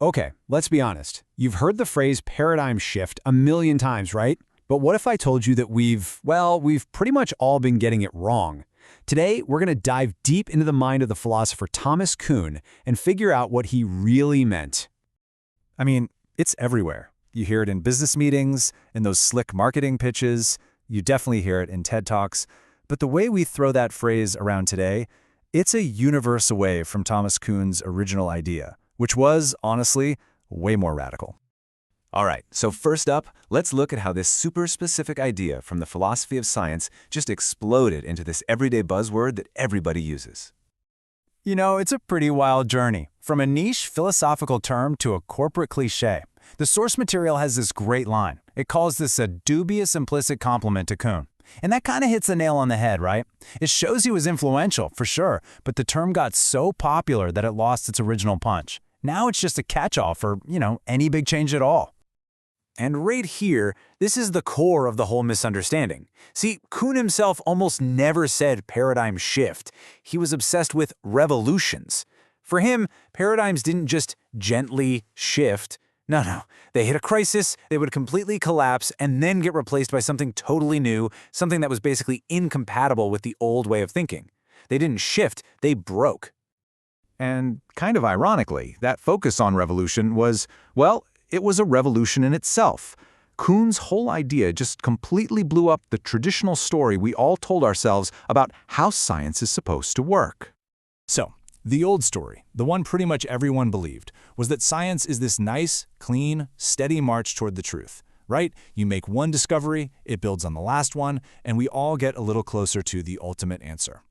Okay, let's be honest. You've heard the phrase paradigm shift a million times, right? But what if I told you that we've pretty much all been getting it wrong? Today, we're going to dive deep into the mind of the philosopher Thomas Kuhn and figure out what he really meant. I mean, it's everywhere. You hear it in business meetings, in those slick marketing pitches. You definitely hear it in TED Talks. But the way we throw that phrase around today, it's a universe away from Thomas Kuhn's original idea, which was, honestly, way more radical. All right, so first up, let's look at how this super specific idea from the philosophy of science just exploded into this everyday buzzword that everybody uses. You know, it's a pretty wild journey. From a niche philosophical term to a corporate cliché. The source material has this great line. It calls this a dubious implicit compliment to Kuhn. And that kind of hits the nail on the head, right? It shows he was influential, for sure, but the term got so popular that it lost its original punch. Now it's just a catch-all for, any big change at all. And right here, this is the core of the whole misunderstanding. See, Kuhn himself almost never said paradigm shift. He was obsessed with revolutions. For him, paradigms didn't just gently shift. No. They hit a crisis, they would completely collapse, and then get replaced by something totally new, something that was basically incompatible with the old way of thinking. They didn't shift, they broke. And kind of ironically, that focus on revolution was, it was a revolution in itself. Kuhn's whole idea just completely blew up the traditional story we all told ourselves about how science is supposed to work. So, the old story, the one pretty much everyone believed, was that science is this nice, clean, steady march toward the truth, right? You make one discovery, it builds on the last one, and we all get a little closer to the ultimate answer.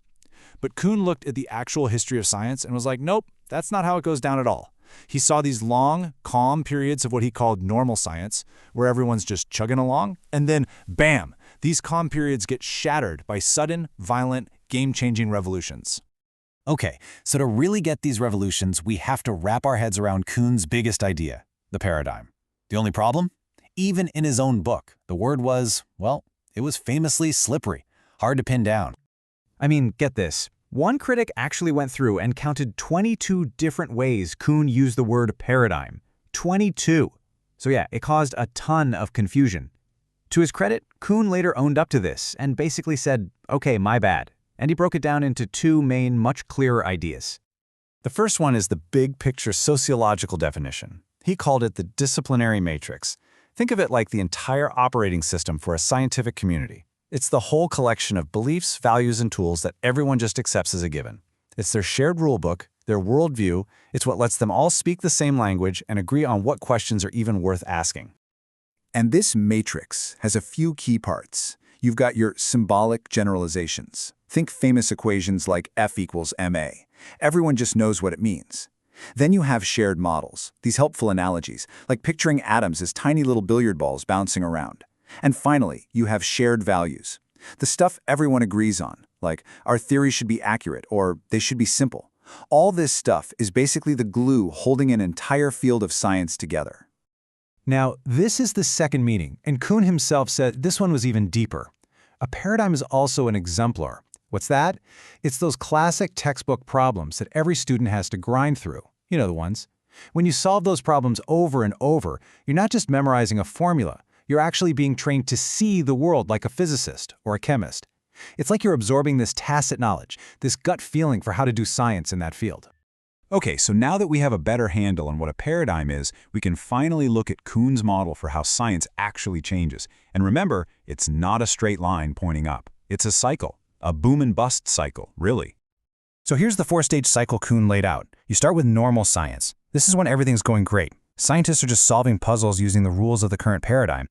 But Kuhn looked at the actual history of science and was like, nope, that's not how it goes down at all. He saw these long, calm periods of what he called normal science, where everyone's just chugging along, and then, bam, these calm periods get shattered by sudden, violent, game-changing revolutions. Okay, so to really get these revolutions, we have to wrap our heads around Kuhn's biggest idea, the paradigm. The only problem? Even in his own book, the word was, it was famously slippery, hard to pin down. I mean, get this. One critic actually went through and counted 22 different ways Kuhn used the word paradigm. 22. So yeah, it caused a ton of confusion. To his credit, Kuhn later owned up to this and basically said, okay, my bad. And he broke it down into two main, much clearer ideas. The first one is the big picture sociological definition. He called it the disciplinary matrix. Think of it like the entire operating system for a scientific community. It's the whole collection of beliefs, values, and tools that everyone just accepts as a given. It's their shared rulebook, their worldview. It's what lets them all speak the same language and agree on what questions are even worth asking. And this matrix has a few key parts. You've got your symbolic generalizations. Think famous equations like F equals ma. Everyone just knows what it means. Then you have shared models, these helpful analogies, like picturing atoms as tiny little billiard balls bouncing around. And finally, you have shared values. The stuff everyone agrees on, like our theories should be accurate or they should be simple. All this stuff is basically the glue holding an entire field of science together. Now, this is the second meaning, and Kuhn himself said this one was even deeper. A paradigm is also an exemplar. What's that? It's those classic textbook problems that every student has to grind through. You know the ones. When you solve those problems over and over, you're not just memorizing a formula. You're actually being trained to see the world like a physicist or a chemist. It's like you're absorbing this tacit knowledge, this gut feeling for how to do science in that field. Okay, so now that we have a better handle on what a paradigm is, we can finally look at Kuhn's model for how science actually changes. And remember, it's not a straight line pointing up. It's a cycle, a boom and bust cycle, really. So here's the four-stage cycle Kuhn laid out. You start with normal science. This is when everything's going great. Scientists are just solving puzzles using the rules of the current paradigm.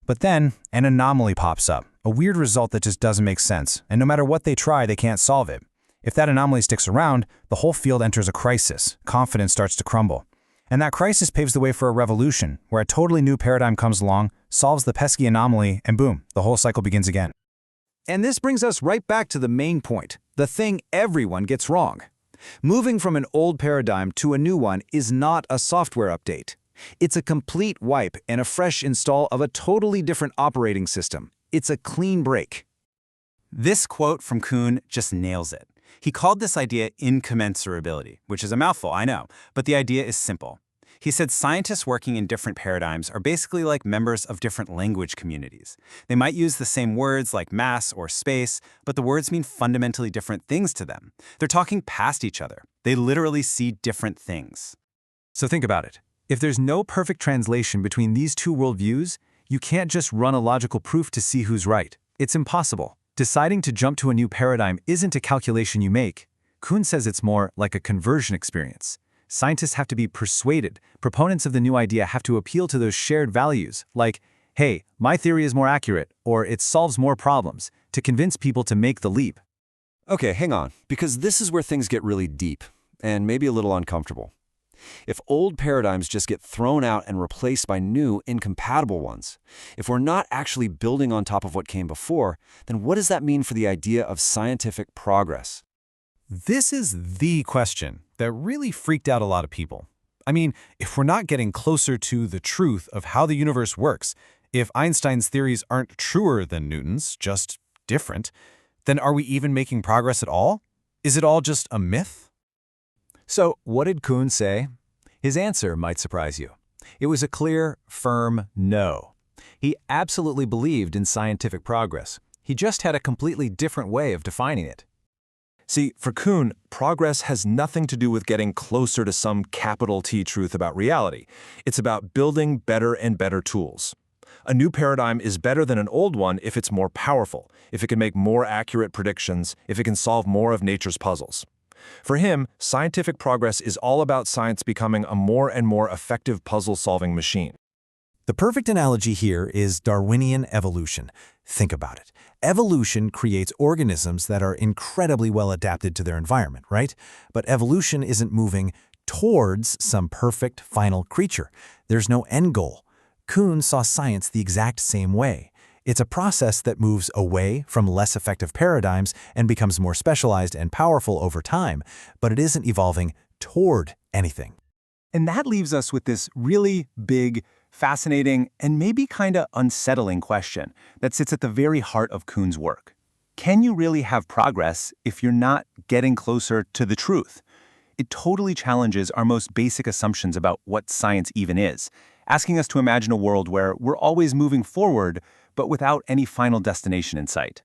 But then, an anomaly pops up, a weird result that just doesn't make sense, and no matter what they try, they can't solve it. If that anomaly sticks around, the whole field enters a crisis. Confidence starts to crumble. And that crisis paves the way for a revolution, where a totally new paradigm comes along, solves the pesky anomaly, and boom, the whole cycle begins again. And this brings us right back to the main point, the thing everyone gets wrong. Moving from an old paradigm to a new one is not a software update. It's a complete wipe and a fresh install of a totally different operating system. It's a clean break. This quote from Kuhn just nails it. He called this idea incommensurability, which is a mouthful, I know, but the idea is simple. He said scientists working in different paradigms are basically like members of different language communities. They might use the same words like mass or space, but the words mean fundamentally different things to them. They're talking past each other. They literally see different things. So think about it. If there's no perfect translation between these two worldviews, you can't just run a logical proof to see who's right. It's impossible. Deciding to jump to a new paradigm isn't a calculation you make. Kuhn says it's more like a conversion experience. Scientists have to be persuaded. Proponents of the new idea have to appeal to those shared values, like, hey, my theory is more accurate, or it solves more problems, to convince people to make the leap. Okay, hang on, because this is where things get really deep, and maybe a little uncomfortable. If old paradigms just get thrown out and replaced by new, incompatible ones, if we're not actually building on top of what came before, then what does that mean for the idea of scientific progress? This is the question that really freaked out a lot of people. I mean, if we're not getting closer to the truth of how the universe works, if Einstein's theories aren't truer than Newton's, just different, then are we even making progress at all? Is it all just a myth? So, what did Kuhn say? His answer might surprise you. It was a clear, firm no. He absolutely believed in scientific progress. He just had a completely different way of defining it. See, for Kuhn, progress has nothing to do with getting closer to some capital T truth about reality. It's about building better and better tools. A new paradigm is better than an old one if it's more powerful, if it can make more accurate predictions, if it can solve more of nature's puzzles. For him, scientific progress is all about science becoming a more and more effective puzzle-solving machine. The perfect analogy here is Darwinian evolution. Think about it. Evolution creates organisms that are incredibly well adapted to their environment, right? But evolution isn't moving towards some perfect final creature. There's no end goal. Kuhn saw science the exact same way. It's a process that moves away from less effective paradigms and becomes more specialized and powerful over time, but it isn't evolving toward anything. And that leaves us with this really big, fascinating, and maybe kind of unsettling question that sits at the very heart of Kuhn's work. Can you really have progress if you're not getting closer to the truth? It totally challenges our most basic assumptions about what science even is, asking us to imagine a world where we're always moving forward, but without any final destination in sight.